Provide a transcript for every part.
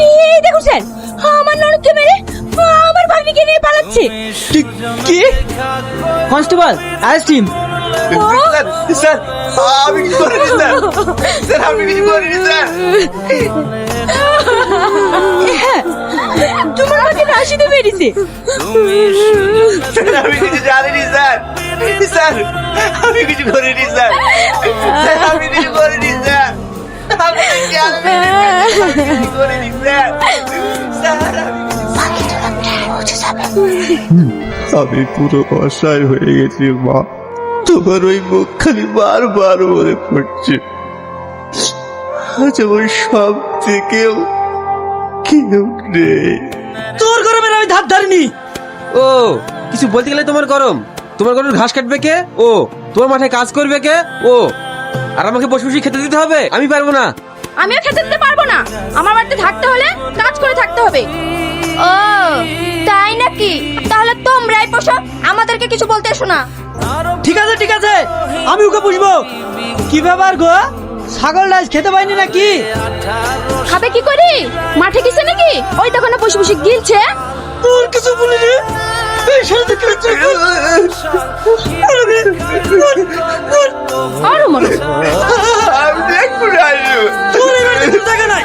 এই দেখো স্যার, আমার ননদকে মেরে আমার ভাগ্নিকে নিয়ে পালাচ্ছে। কি? Constable arrest him. স্যার আমি কিছু করিনি স্যার, স্যার আমি কিছু করিনি স্যার। হ্যাঁ, তোমার মাকে রাশিদে মেরেছে। স্যার আমি কিছু জানিনি স্যার, স্যার আমি কিছু করিনি স্যার, স্যার আমি কিছু করিনি স্যার, আমি কিছু করিনি স্যার, স্যার আমি পুরো অসহায় হয়ে গেছি মা। তোমার ওই মুখ খালি বারবার মনে পড়ছে। আজ আমার সব থেকেও কেউ নেই। তোর গরমের আমি ধার ধারিনি। ও কিছু বলতে গেলে তোমার গরম ঘাস কাটবে কে? ও তোমার মাঠে কাজ করবে কে? ও আর আমাকে বসে বসে খেতে দিতে হবে? আমি পারবো না। আমিও খেতে দিতে পারবো না। আমার বাড়িতে থাকতে হলে কাজ করে থাকতে হবে। ও তাই নাকি? তাহলে তোমরাই পোষো, আমাদেরকে কিছু বলতে এসো না। ঠিক আছে, আমি ওকে বুঝবো। কি ব্যাপার গো, ছাগল ডাল খেতে পাইনি নাকি? খাবে কি করি? মাঠে গেছে নাকি? ওই দোকানে বসে বসে গিলছে। তোর কিছু বলিনি। এই সাথে কি হচ্ছে? আরো মনে আমি দেখবো না আসবো। তোর এই বাড়িতে কোনো জায়গা নাই।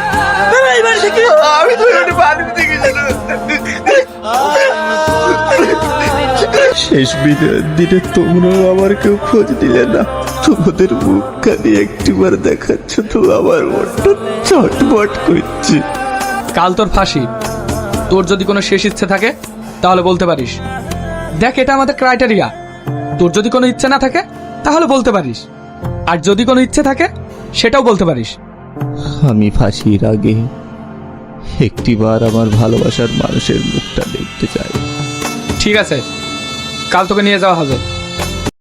বেরো এই বাড়ি থেকে। আমি তো ওটা বাড়ি থেকে শেষ বিদায়ের দিনে তোমরাও আমার কেউ খোঁজ দিলে না। তোমাদের মুখ খালি একটিবার দেখাচ্ছ তো আমার মনটা চটপট করছে। কাল তোর ফাঁসি। তোর যদি কোনো শেষ ইচ্ছে থাকে তাহলে বলতে পারিস। দেখ, এটা আমাদের ক্রাইটেরিয়া। তোর যদি কোনো ইচ্ছে না থাকে তাহলে বলতে পারিস, আর যদি কোনো ইচ্ছে থাকে সেটাও বলতে পারিস। আমি ফাঁসির আগে একটিবার আমার ভালোবাসার মানুষের মুখটা দেখতে চাই। ঠিক আছে, কাল তোকে নিয়ে যাওয়া হবে।